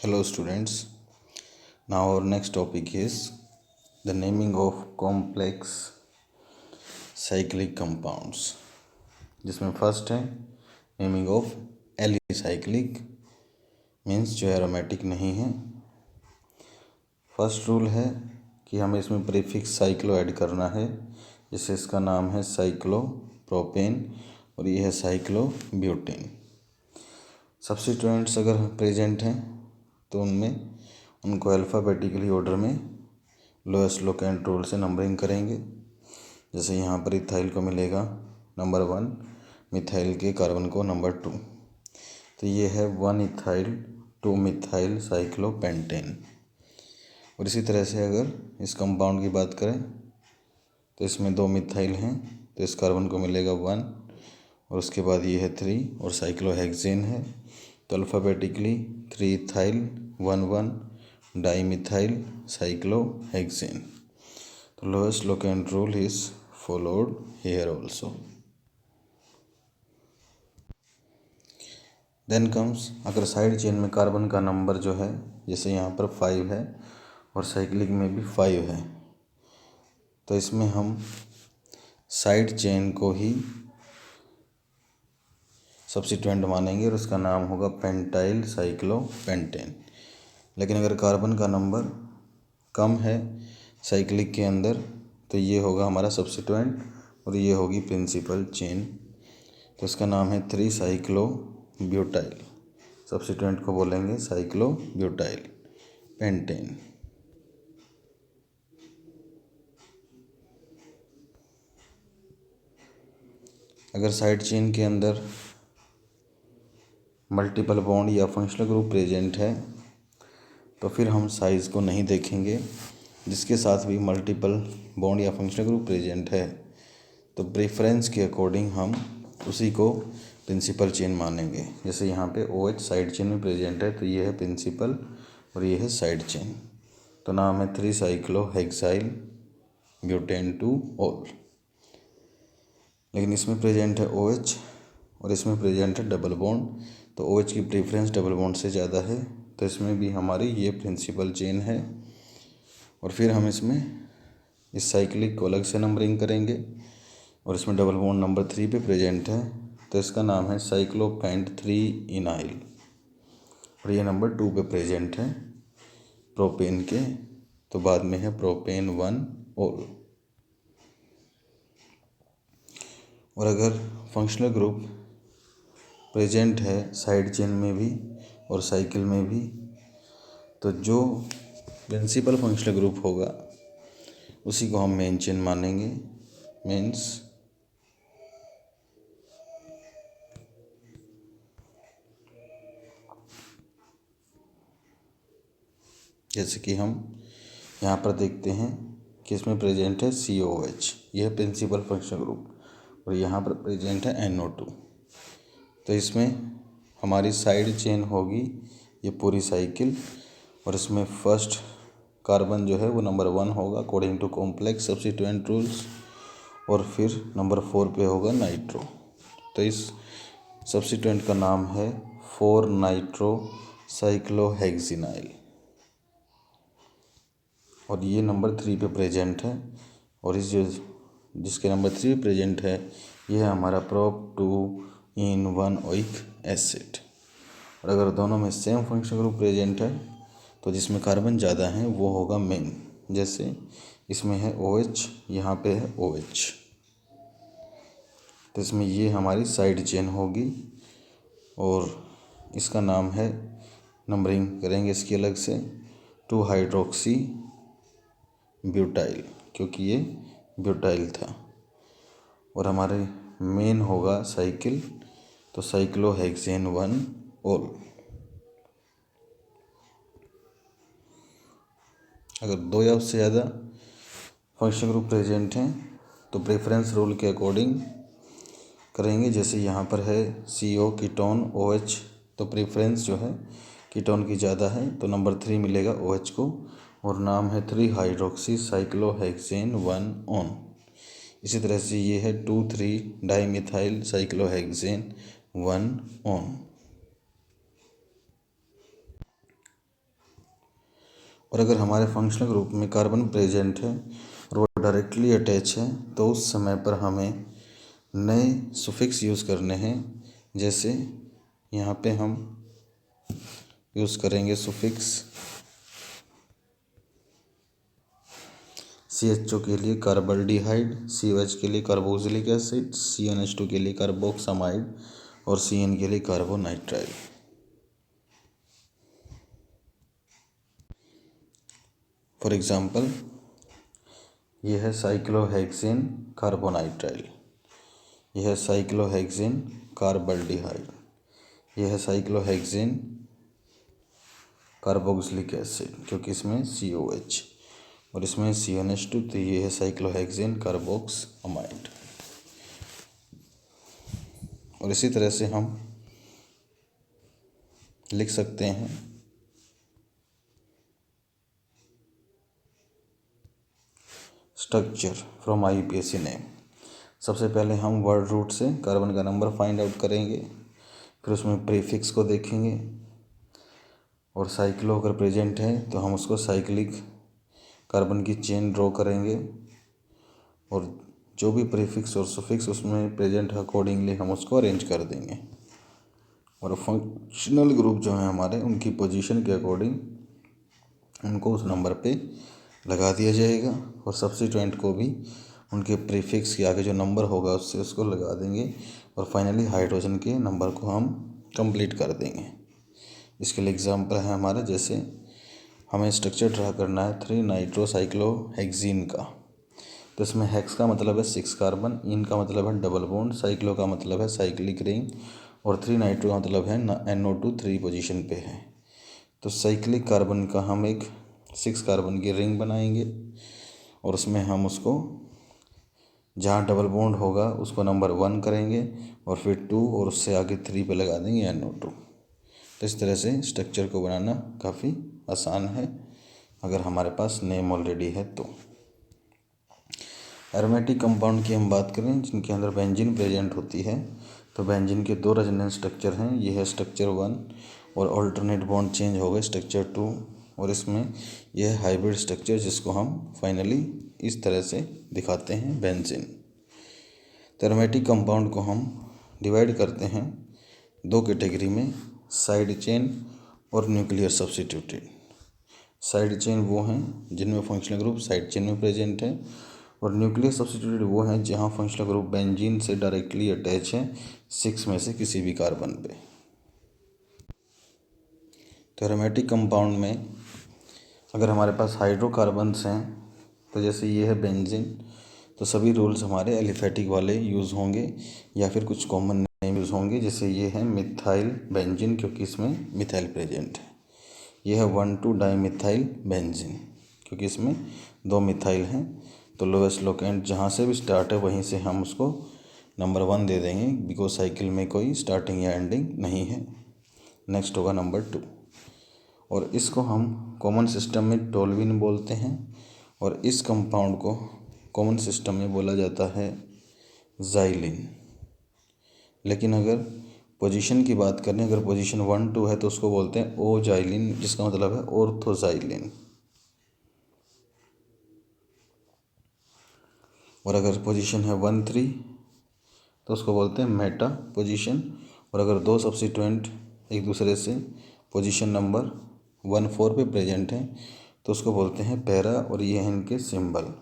Hello students. Now our next topic is the naming of complex cyclic compounds. जिसमें first है naming of alicyclic means जो aromatic नहीं है। First rule है कि हमें इसमें प्रीफिक्स साइक्लो ऐड करना है, जैसे इसका नाम है साइक्लोप्रोपेन और ये है साइक्लोब्यूटेन। सब्स्टिट्यूएंट्स अगर प्रेजेंट हैं तो उनको अल्फ़ाबेटिकली ऑर्डर में लोएस्ट लोकेंट रूल से नंबरिंग करेंगे। जैसे यहाँ पर इथाइल को मिलेगा नंबर 1, मिथाइल के कार्बन को नंबर 2, तो ये है 1 इथाइल 2 मिथाइल साइक्लोपेंटेन। और इसी तरह से अगर इस कंपाउंड की बात करें तो इसमें 2 मिथाइल हैं, तो इस कार्बन को मिलेगा 1 और उसके बाद ये है 3 और साइक्लोहेक्सेन है, तो अल्फ़ाबेटिकली 3 इथाइल 1 डाईमिथाइल साइक्लोहेक्सेन। तो lowest locant rule is followed here also. Then comes अगर साइड चेन में कार्बन का नंबर जो है, जैसे यहाँ पर 5 है और साइक्लिक में भी 5 है, तो इसमें हम साइड चेन को ही सब्स्टिट्यूएंट मानेंगे और उसका नाम होगा पेंटाइल साइक्लोपेंटेन। लेकिन अगर कार्बन का नंबर कम है साइक्लिक के अंदर तो ये होगा हमारा सब्स्टिट्यूएंट और ये होगी प्रिंसिपल चेन, तो इसका नाम है 3 साइक्लोब्यूटाइल। सब्स्टिट्यूएंट को बोलेंगे साइक्लोब्यूटाइल पेंटेन। अगर साइड चेन के अंदर मल्टीपल बॉन्ड या फंक्शनल ग्रुप प्रेजेंट है तो फिर हम साइज़ को नहीं देखेंगे। जिसके साथ भी मल्टीपल बॉन्ड या फंक्शनल ग्रुप प्रेजेंट है तो प्रेफरेंस के अकॉर्डिंग हम उसी को प्रिंसिपल चेन मानेंगे। जैसे यहाँ पे OH साइड चेन में प्रेजेंट है तो ये है प्रिंसिपल और ये है साइड चेन, तो नाम है 3 साइक्लोहेक्साइल ब्यूटेन 2 ऑल। लेकिन इसमें प्रेजेंट है OH और इसमें प्रेजेंट है डबल बॉन्ड, तो OH की प्रेफरेंस डबल बॉन्ड से ज़्यादा है, तो इसमें भी हमारी ये प्रिंसिपल चेन है। और फिर हम इसमें इस साइक्लिक को अलग से नंबरिंग करेंगे और इसमें डबल बॉन्ड नंबर 3 पे प्रेजेंट है, तो इसका नाम है साइक्लोपेंट 3 इनाइल और ये नंबर 2 पे प्रेजेंट है प्रोपेन के, तो बाद में है प्रोपेन 1 ऑल। और अगर फंक्शनल ग्रुप प्रेजेंट है साइड चेन में भी और साइकिल में भी, तो जो प्रिंसिपल फंक्शनल ग्रुप होगा उसी को हम मेन चेन मानेंगे। मीन्स जैसे कि हम यहाँ पर देखते हैं कि इसमें प्रेजेंट है COH, यह प्रिंसिपल फंक्शनल ग्रुप, और यहाँ पर प्रेजेंट है NO2, तो इसमें हमारी साइड चेन होगी ये पूरी साइकिल और इसमें फर्स्ट कार्बन जो है वो नंबर 1 होगा according to complex substituent rules, और फिर नंबर 4 पे होगा नाइट्रो, तो इस सब्स्टिट्यूएंट का नाम है 4 नाइट्रो साइक्लोहेक्सिनाइल और ये नंबर 3 पे प्रेजेंट है। और इस जिसके नंबर 3 प्रेजेंट है ये है हमारा प्रोप 2 इन 1 ओइक एसिड। और अगर दोनों में सेम फंक्शनल ग्रुप प्रेजेंट है तो जिसमें कार्बन ज़्यादा है वो होगा मेन, जैसे इसमें है OH, यहाँ पे है OH, तो इसमें ये हमारी साइड चेन होगी और इसका नाम है, नंबरिंग करेंगे इसकी अलग से, 2 हाइड्रोक्सी ब्यूटाइल, क्योंकि ये ब्यूटाइल था। और हमारे मेन होगा साइकिल, तो साइक्लोहेक्सेन 1 ऑल। अगर 2 या उससे ज़्यादा फंक्शनल ग्रुप प्रेजेंट हैं तो प्रेफरेंस रूल के अकॉर्डिंग करेंगे। जैसे यहाँ पर है CO कीटोन OH, तो प्रेफरेंस जो है कीटोन की ज़्यादा है तो नंबर 3 मिलेगा OH को और नाम है 3 हाइड्रोक्सी साइक्लोहेक्सेन 1 ऑन। इसी तरह से ये है 2,3 डाईमिथाइल साइक्लोहेक्सेन 1 ऑन। और अगर हमारे फंक्शनल ग्रुप में कार्बन प्रेजेंट है और वो डायरेक्टली अटैच है तो उस समय पर हमें नए सुफिक्स यूज़ करने हैं। जैसे यहाँ पे हम यूज़ करेंगे सुफिक्स CHO के लिए कार्बल्डिहाइड, COH के लिए कार्बोक्सिलिक एसिड, CnH2 के लिए कार्बोक्सामाइड और CN के लिए कार्बोनाइट्राइल। फॉर एग्जांपल यह है साइक्लोहेक्सेन कार्बोनाइट्राइल, यह है साइक्लोहेक्सेन कार्बल्डिहाइड, यह है साइक्लोहेक्सेन कार्बोक्सिलिक एसिड क्योंकि इसमें COH और इसमें CnH2, तो ये है साइक्लोहेक्सेन कार्बोक्सामाइड। और इसी तरह से हम लिख सकते हैं स्ट्रक्चर फ्रॉम IUPAC नेम। सबसे पहले हम वर्ड रूट से कार्बन का नंबर फाइंड आउट करेंगे, फिर उसमें प्रीफिक्स को देखेंगे और साइक्लो अगर प्रेजेंट है तो हम उसको साइक्लिक कार्बन की चेन ड्रॉ करेंगे और जो भी प्रीफिक्स और सुफिक्स उसमें प्रेजेंट है अकॉर्डिंगली हम उसको अरेंज कर देंगे। और फंक्शनल ग्रुप जो है हमारे उनकी पोजीशन के अकॉर्डिंग उनको उस नंबर पे लगा दिया जाएगा और सब्स्टिट्यूएंट को भी उनके प्रीफिक्स के आगे जो नंबर होगा उससे उसको लगा देंगे और फाइनली हाइड्रोजन के नंबर को हम कंप्लीट कर देंगे। इसके लिए एग्जांपल है हमारा, जैसे हमें स्ट्रक्चर ड्रा करना है 3 नाइट्रोसाइक्लोहेक्सीन का, तो इसमें हेक्स का मतलब है 6 कार्बन, इन का मतलब है डबल बॉन्ड, साइक्लो का मतलब है साइक्लिक रिंग और 3 नाइट्रो का मतलब है NO2 3 पोजीशन पे है। तो साइक्लिक कार्बन का हम एक 6 कार्बन की रिंग बनाएंगे और उसमें हम उसको जहाँ डबल बॉन्ड होगा उसको नंबर 1 करेंगे और फिर 2 और उससे आगे 3 पे लगा देंगे NO2। तो इस तरह से स्ट्रक्चर को बनाना काफ़ी आसान है अगर हमारे पास नेम ऑलरेडी है तो। एरोमेटिक कंपाउंड की हम बात करें जिनके अंदर बेंजीन प्रेजेंट होती है, तो बेंजीन के 2 रेजोनेंस स्ट्रक्चर हैं। ये है स्ट्रक्चर 1 और ऑल्टरनेट बॉन्ड चेंज हो गए स्ट्रक्चर 2 और इसमें यह है हाइब्रिड स्ट्रक्चर जिसको हम फाइनली इस तरह से दिखाते हैं बेंजीन। तो एरोमेटिक कंपाउंड को हम डिवाइड करते हैं 2 कैटेगरी में, साइड चेन और न्यूक्लियर सब्स्टिट्यूटेड। साइड चेन वो हैं जिनमें फंक्शनल ग्रुप साइड चेन में प्रेजेंट है और न्यूक्लियर सब्स्टिट्यूटेड वो हैं जहां फंक्शनल ग्रुप बेंजीन से डायरेक्टली अटैच है 6 में से किसी भी कार्बन पे। तो एरोमेटिक कंपाउंड में अगर हमारे पास हाइड्रोकार्बन्स हैं तो जैसे ये है बेंजीन, तो सभी रूल्स हमारे एलिफेटिक वाले यूज़ होंगे या फिर कुछ कॉमन नेम यूज़ होंगे। जैसे ये है मिथाइल बेंजीन क्योंकि इसमें मिथाइल प्रेजेंट है। यह है 1,2-डाइमिथाइल बेंजीन क्योंकि इसमें 2 मिथाइल हैं। तो लोएस्ट लोकेंट जहाँ से भी स्टार्ट है वहीं से हम उसको नंबर 1 दे देंगे बिकॉज साइकिल में कोई स्टार्टिंग या एंडिंग नहीं है। नेक्स्ट होगा नंबर 2 और इसको हम कॉमन सिस्टम में टोल्यूइन बोलते हैं और इस कंपाउंड को कॉमन सिस्टम में बोला जाता है ज़ाइलिन। लेकिन अगर पोजीशन की बात करें, अगर पोजीशन 1, 2 है तो उसको बोलते हैं ओजाइलिन जिसका मतलब है ऑर्थोजाइलिन। और अगर पोजीशन है 1, 3 तो उसको बोलते हैं मेटा पोजीशन। और अगर 2 सब्स्टिट्यूएंट एक दूसरे से पोजीशन नंबर 1, 4 पे प्रेजेंट हैं तो उसको बोलते हैं पैरा और ये हैं इनके सिंबल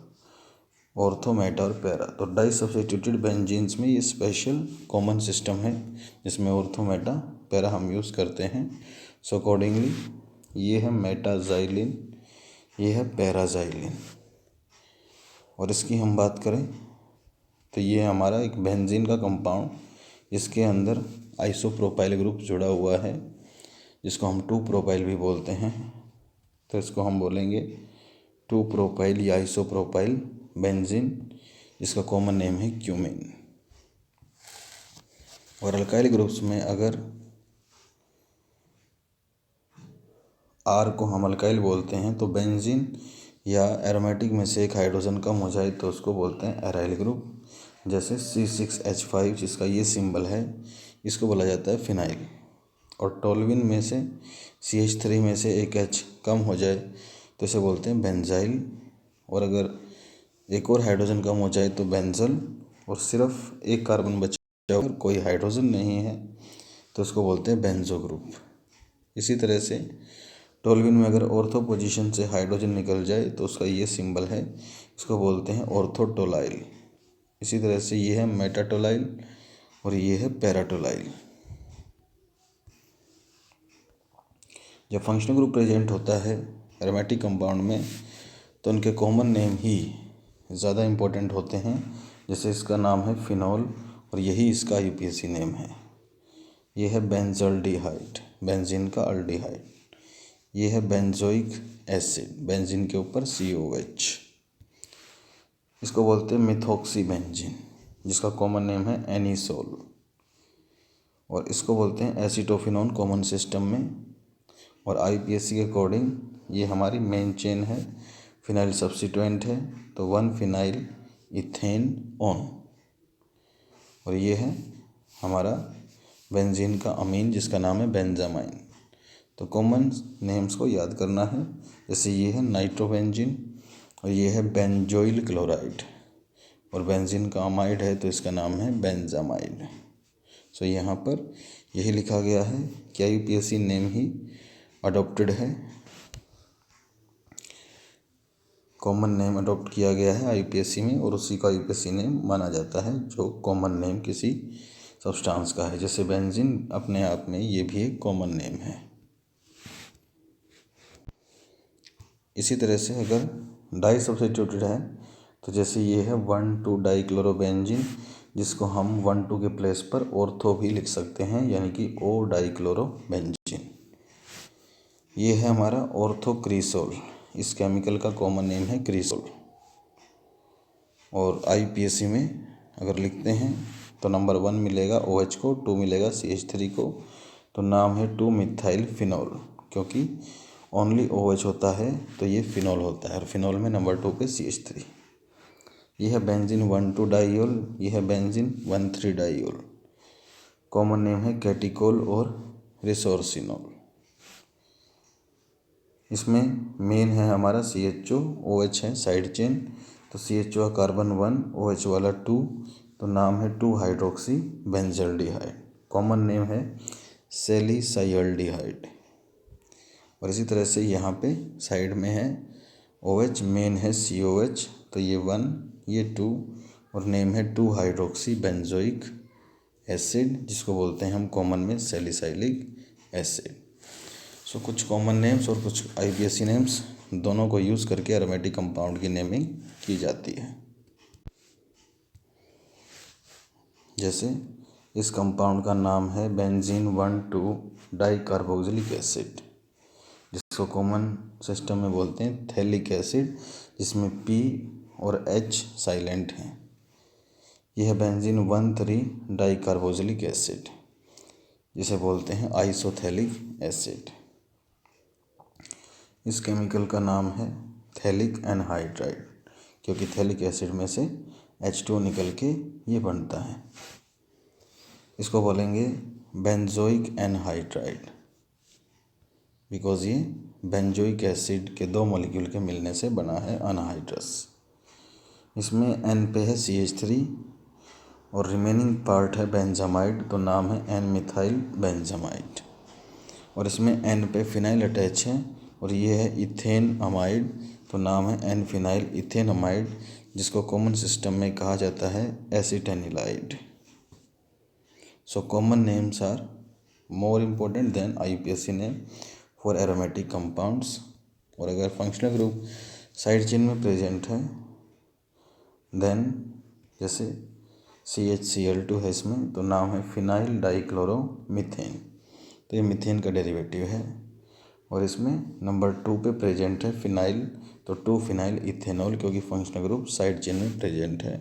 ऑर्थो, मेटा और पैरा। तो डाई सब्स्टिट्यूटेड बेंजीन्स में ये स्पेशल कॉमन सिस्टम है जिसमें ऑर्थो, मेटा, पैरा हम यूज़ करते हैं। सो अकॉर्डिंगली ये है मेटाजाइलिन, ये है पैराजाइलिन। और इसकी हम बात करें तो ये हमारा एक बेंजीन का कंपाउंड, इसके अंदर आइसोप्रोपाइल ग्रुप जुड़ा हुआ है जिसको हम 2-प्रोपाइल भी बोलते हैं। तो इसको हम बोलेंगे 2-प्रोपाइल या आइसोप्रोपाइल बेंजीन, इसका कॉमन नेम है क्यूमिन। और अल्काइल ग्रुप्स में अगर आर को हम अल्काइल बोलते हैं तो बेंजीन या एरोमेटिक में से एक हाइड्रोजन कम हो जाए तो उसको बोलते हैं एराइल ग्रुप। जैसे C6H5 जिसका ये सिंबल है इसको बोला जाता है फिनाइल। और टोल्यूइन में से CH3 में से एक H कम हो जाए तो इसे बोलते हैं बेंजाइल। और अगर एक और हाइड्रोजन कम हो जाए तो बेंजल, और सिर्फ एक कार्बन बचा और कोई हाइड्रोजन नहीं है तो उसको बोलते हैं बेंजो ग्रुप। इसी तरह से टोल्यूइन में अगर ऑर्थो पोजीशन से हाइड्रोजन निकल जाए तो उसका ये सिंबल है, इसको बोलते हैं ऑर्थोटोलाइल। इसी तरह से ये है मेटाटोलाइल और ये है पैराटोलाइल। जब फंक्शनल ग्रुप प्रेजेंट होता है एरोमेटिक कंपाउंड में तो उनके कॉमन नेम ही ज़्यादा इम्पोर्टेंट होते हैं। जैसे इसका नाम है फिनॉल और यही इसका यूपीएससी नेम है। ये है बेंजल्डिहाइड, बेंजीन का अल्डिहाइड। ये है बेंजोइक एसिड, बेंजीन के ऊपर COH। इसको बोलते हैं मिथॉक्सी बेंजीन, जिसका कॉमन नेम है एनिसोल। और इसको बोलते हैं एसीटोफिनोन कॉमन सिस्टम में। और IUPAC के अकॉर्डिंग ये हमारी मेन चेन है, फिनाइल सब्स्टिट्यूएंट है तो 1 फिनाइल इथेन ऑन। और ये है हमारा बेंजीन का अमीन जिसका नाम है बेंजामाइन। तो कॉमन नेम्स को याद करना है। जैसे ये है नाइट्रोबेंजीन और ये है बेंजोइल क्लोराइड, और बेंजीन का अमाइड है तो इसका नाम है बेंजामाइड। सो यहाँ पर यही लिखा गया है कि IUPAC नेम ही अडॉप्टेड है, कॉमन नेम अडॉप्ट किया गया है IUPAC में, और उसी का IUPAC नेम माना जाता है जो कॉमन नेम किसी सब्सटेंस का है। जैसे बेंजीन अपने आप में ये भी एक कॉमन नेम है। इसी तरह से अगर डाई सब्स्टिट्यूटेड है तो जैसे ये है 1,2 डाइक्लोरोबेंजीन, जिसको हम 1,2 के प्लेस पर ऑर्थो भी लिख सकते हैं, यानी कि O डाइक्लोरोबेंजीन। ये है हमारा ऑर्थोक्रीसोल, इस केमिकल का कॉमन नेम है क्रीसोल। और IUPAC में अगर लिखते हैं तो नंबर 1 मिलेगा OH को, 2 मिलेगा CH3 को, तो नाम है 2 मिथाइल फिनॉल, क्योंकि ओनली OH होता है तो ये फिनॉल होता है, और फिनॉल में नंबर 2 पे CH3। ये है बेंजीन 1,2 डाइयोल, ये है बेंजीन 1,3 डाइयोल। कॉमन नेम है कैटिकोल और रिसोर्सिनोल। इसमें मेन है हमारा CHO, OH है साइड चेन, तो CHO का कार्बन 1, OH वाला 2, तो नाम है 2 हाइड्रोक्सी बेंजल्डिहाइड। कॉमन नेम है सैलिसाइल्डिहाइड। और इसी तरह से यहाँ पे साइड में है OH, मेन है COH, तो ये 1 ये 2, और नेम है 2 हाइड्रोक्सी बेंजोइक एसिड, जिसको बोलते हैं हम कॉमन में सैलिसाइलिक एसिड। सो कुछ कॉमन नेम्स और कुछ IUPAC नेम्स दोनों को यूज़ करके एरोमेटिक कंपाउंड की नेमिंग की जाती है। जैसे इस कंपाउंड का नाम है बेंजीन 1,2 डाइकार्बोक्सिलिक एसिड, जिसको कॉमन सिस्टम में बोलते हैं थैलिक एसिड, जिसमें P और H साइलेंट हैं। यह है बेंजीन 1,3 डाइकार्बोक्सिलिक एसिड, जिसे बोलते हैं आइसोथैलिक एसिड। इस केमिकल का नाम है थैलिक एनहाइड्राइड, क्योंकि थैलिक एसिड में से H2 निकल के ये बनता है। इसको बोलेंगे बेंजोइक एनहाइड्राइड, बिकॉज ये बेंजोइक एसिड के 2 मॉलिक्यूल के मिलने से बना है अनहाइड्रस। इसमें N पे है CH3 और रिमेनिंग पार्ट है बेंजामाइड, तो नाम है N मिथाइल बेंजामाइड। और इसमें N पे फिनाइल अटैच है और ये है इथेन अमाइड, तो नाम है N फिनाइल इथेन अमाइड, जिसको कॉमन सिस्टम में कहा जाता है acetanilide. So common names are more important than IUPAC name for aromatic compounds. और अगर फंक्शनल ग्रुप साइड चेन में प्रेजेंट है देन जैसे CHCl2 है इसमें, तो नाम है फिनाइल डाइक्लोरोमीथेन, तो ये मीथेन का डेरिवेटिव है। और इसमें नंबर 2 पे प्रेजेंट है फिनाइल, तो 2 फिनाइल इथेनॉल, क्योंकि फंक्शनल ग्रुप साइड चेन में प्रेजेंट है।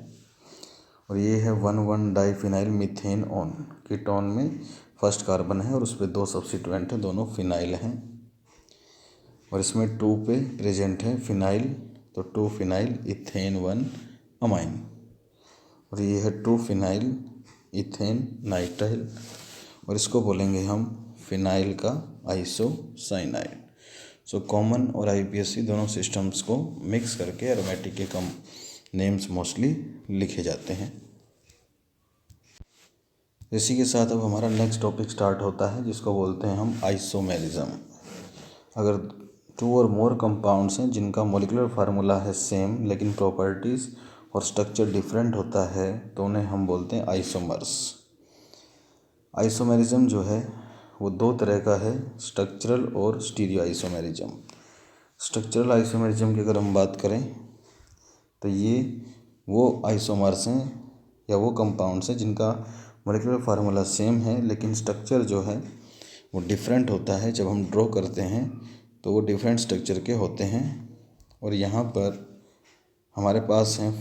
और ये है 1,1 डाइफिनाइल मीथेन ऑन, कीटोन में फर्स्ट कार्बन है और उस पर 2 सब्स्टिट्यूएंट हैं, दोनों फिनाइल हैं। और इसमें 2 पे प्रेजेंट है फिनाइल, तो 2 फिनाइल इथेन 1 अमाइन। और ये है 2 फिनाइल इथेन नाइट्राइल, और इसको बोलेंगे हम फिनाइल का आइसोसाइनाइड। सो कॉमन और IUPAC दोनों सिस्टम्स को मिक्स करके एरोमेटिक के कम नेम्स मोस्टली लिखे जाते हैं। इसी के साथ अब हमारा नेक्स्ट टॉपिक स्टार्ट होता है जिसको बोलते हैं हम आइसोमेरिज्म। अगर 2 और मोर कंपाउंड्स हैं जिनका मोलिकुलर फार्मूला है सेम लेकिन प्रॉपर्टीज़ और स्ट्रक्चर डिफरेंट होता है तो उन्हें हम बोलते हैं आइसोमर्स। आइसोमेरिज्म जो है वो 2 तरह का है, स्ट्रक्चरल और स्टीरियो आइसोमेरिज्म। स्ट्रक्चरल आइसोमेरिज्म की अगर हम बात करें तो ये वो आइसोमर्स हैं या वो कंपाउंड्स हैं जिनका मोलिकुलर फार्मूला सेम है लेकिन स्ट्रक्चर जो है वो डिफरेंट होता है। जब हम ड्रॉ करते हैं तो वो डिफरेंट स्ट्रक्चर के होते हैं। और यहाँ पर हमारे पास हैं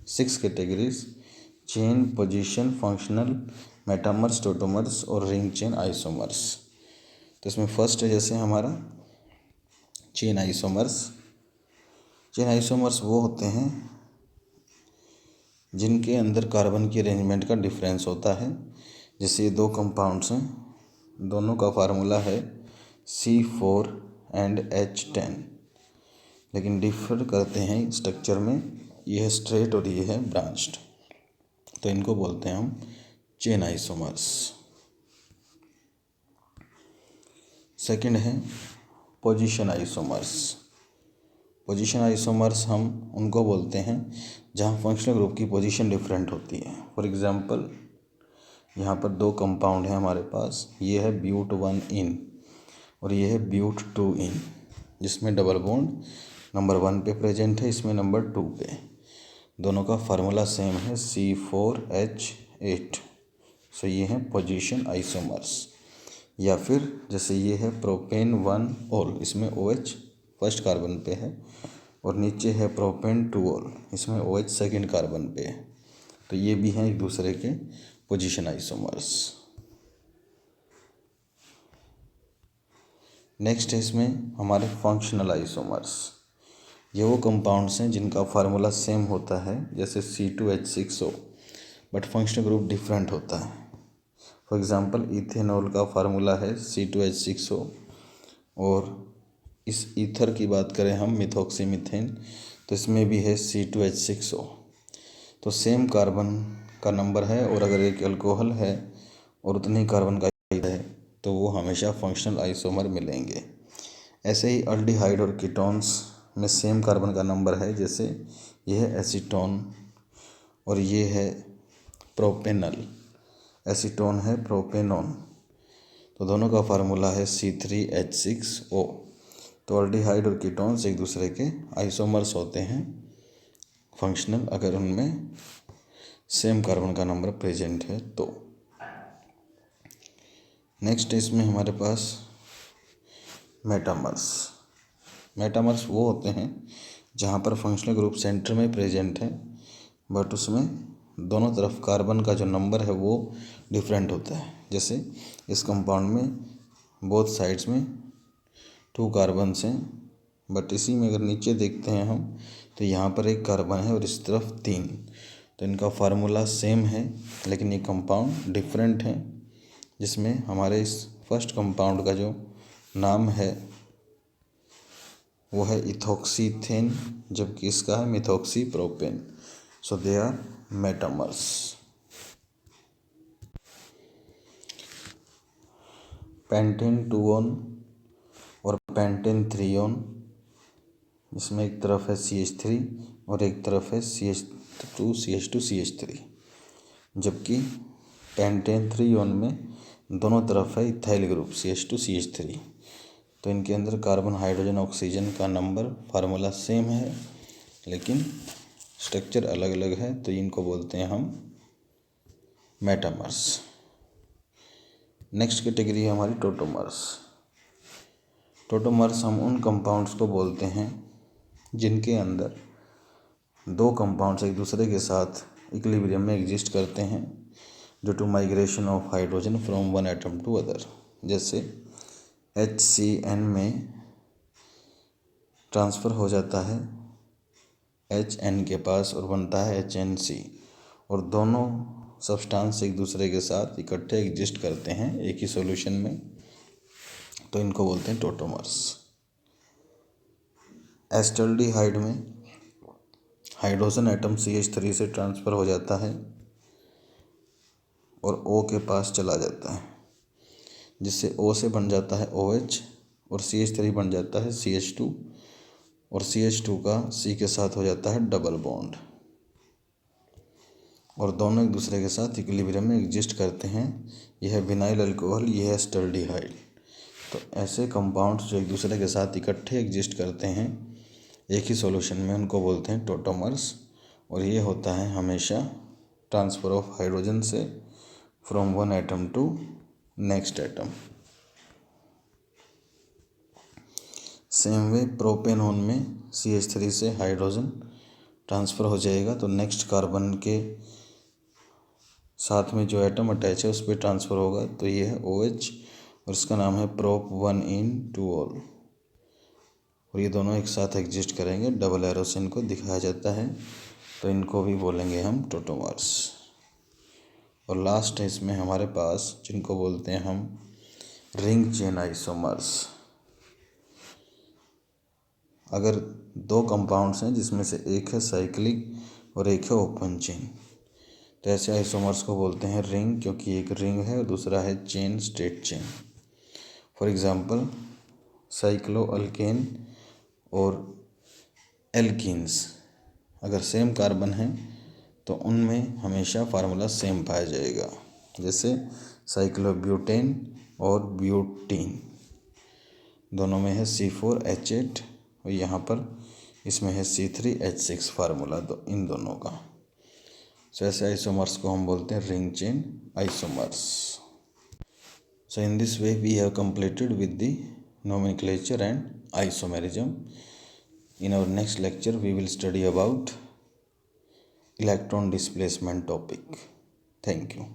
6 categories: chain, position, functional, metamers, tautomers और रिंग चेन आइसोमर्स। तो इसमें फर्स्ट है जैसे हमारा चेन आइसोमर्स। चेन आइसोमर्स वो होते हैं जिनके अंदर कार्बन की अरेंजमेंट का डिफरेंस होता है। जैसे ये 2 कंपाउंड्स हैं, दोनों का फार्मूला है C4 and H10 लेकिन डिफर करते हैं स्ट्रक्चर में, ये है स्ट्रेट और ये है ब्रांच्ड, तो इनको बोलते हैं हम चेन आइसोमर्स। सेकंड है पोजीशन आइसोमर्स। पोजीशन आइसोमर्स हम उनको बोलते हैं जहाँ फंक्शनल ग्रुप की पोजीशन डिफरेंट होती है। फॉर एग्जांपल यहाँ पर 2 कंपाउंड हैं हमारे पास, ये है ब्यूट 1 इन और ये है ब्यूट 2 इन, जिसमें डबल बॉन्ड नंबर 1 पे प्रेजेंट है, इसमें नंबर 2 पे। दोनों का फार्मूला सेम है C4H8। सो ये हैं पोजीशन आइसोमर्स। या फिर जैसे ये है प्रोपेन 1 ऑल, इसमें OH फर्स्ट कार्बन पे है और नीचे है प्रोपेन 2 ऑल, इसमें OH सेकंड कार्बन पे है। तो ये भी हैं एक दूसरे के पोजीशन आइसोमर्स। नेक्स्ट है इसमें हमारे फंक्शनल आइसोमर्स। ये वो कंपाउंड्स हैं जिनका फार्मूला सेम होता है जैसे C2H6O but functional group different होता है। फॉर एग्जांपल इथेनॉल का फार्मूला है C2H6O और इस ईथर की बात करें हम मिथॉक्सीमीथेन तो इसमें भी है C2H6O। तो सेम कार्बन का नंबर है और अगर एक अल्कोहल है और उतनी कार्बन का है तो वो हमेशा फंक्शनल आइसोमर मिलेंगे। ऐसे ही अल्डिहाइड और कीटोन्स में सेम कार्बन का नंबर है, जैसे ये है एसीटोन और ये है प्रोपेनल, एसीटोन है प्रोपेनॉन, तो दोनों का फार्मूला है C3H6O। तो अल्डिहाइड और कीटोन्स एक दूसरे के आइसोमर्स होते हैं फंक्शनल, अगर उनमें सेम कार्बन का नंबर प्रेजेंट है तो। नेक्स्ट इसमें हमारे पास मेटामर्स। मेटामर्स वो होते हैं जहाँ पर फंक्शनल ग्रुप सेंटर में प्रेजेंट है बट उसमें दोनों तरफ कार्बन का जो नंबर है वो डिफरेंट होता है। जैसे इस कंपाउंड में बोथ साइड्स में 2 कार्बन्स हैं बट इसी में अगर नीचे देखते हैं हम तो यहाँ पर 1 कार्बन है और इस तरफ 3, तो इनका फार्मूला सेम है लेकिन ये कंपाउंड डिफरेंट हैं। जिसमें हमारे इस फर्स्ट कंपाउंड का जो नाम है वो है इथोक्सीथेन जबकि इसका है methoxypropane. So they are metamers. Pentane 2 one और पेंटेन 3 ऑन, इसमें एक तरफ है CH3 और एक तरफ है CH2CH2CH3, जबकि पेंटेन 3 ऑन में दोनों तरफ है इथाइल ग्रुप CH2CH3। तो इनके अंदर कार्बन, हाइड्रोजन, ऑक्सीजन का नंबर फार्मूला सेम है लेकिन स्ट्रक्चर अलग अलग है, तो इनको बोलते हैं हम मेटामर्स। नेक्स्ट कैटेगरी है हमारी टोटोमर्स। टोटोमर्स हम उन कंपाउंड्स को बोलते हैं जिनके अंदर 2 कंपाउंड्स एक दूसरे के साथ इक्विलिब्रियम में एग्जिस्ट करते हैं due to migration of hydrogen from one atom to other. जैसे HCN में ट्रांसफ़र हो जाता है HN के पास और बनता है HNC, और दोनों सब्सटेंस एक दूसरे के साथ इकट्ठे एग्जिस्ट करते हैं एक ही सॉल्यूशन में, तो इनको बोलते हैं टोटोमर्स। एस्टल्डिहाइड में हाइड्रोजन एटम CH3 से ट्रांसफ़र हो जाता है और O के पास चला जाता है, जिससे O से बन जाता है OH और CH3 बन जाता है CH2 और CH2 का C के साथ हो जाता है डबल बॉन्ड और दोनों एक दूसरे के साथ इक्विलिब्रियम में एग्जिस्ट करते हैं। यह है विनाइल अल्कोहल, यह है एस्टल्डिहाइड। तो ऐसे कंपाउंड्स जो एक दूसरे के साथ इकट्ठे एग्जिस्ट करते हैं एक ही सॉल्यूशन में, उनको बोलते हैं टोटोमर्स। और ये होता है हमेशा ट्रांसफ़र ऑफ हाइड्रोजन से from one atom to next atom. Same way propanone में CH3 से हाइड्रोजन ट्रांसफ़र हो जाएगा तो नेक्स्ट कार्बन के साथ में जो एटम अटैच है उस पर ट्रांसफ़र होगा, तो ये है OH और इसका नाम है prop1in2ol। और ये दोनों एक साथ एग्जिस्ट करेंगे, डबल एरो से इनको दिखाया जाता है, तो इनको भी बोलेंगे हम टोटोमर्स। और लास्ट है इसमें हमारे पास, जिनको बोलते हैं हम रिंग चेन आइसोमर्स। अगर दो कंपाउंड्स हैं जिसमें से एक है साइक्लिक और एक है ओपन चेन, तो ऐसे आइसोमर्स को बोलते हैं रिंग, क्योंकि एक रिंग है और दूसरा है chain, straight chain. For example cyclo alkane और एल्कीन्स अगर सेम कार्बन है तो उनमें हमेशा फार्मूला सेम पाया जाएगा, जैसे साइक्लोब्यूटेन और ब्यूटीन, दोनों में है C4H8 और यहाँ पर इसमें है C3H6 फार्मूला इन दोनों का। सो ऐसे आइसोमर्स को हम बोलते हैं ring chain isomers. So in this way we have completed with the nomenclature and isomerism. In our next lecture we will study about electron displacement topic. Thank you.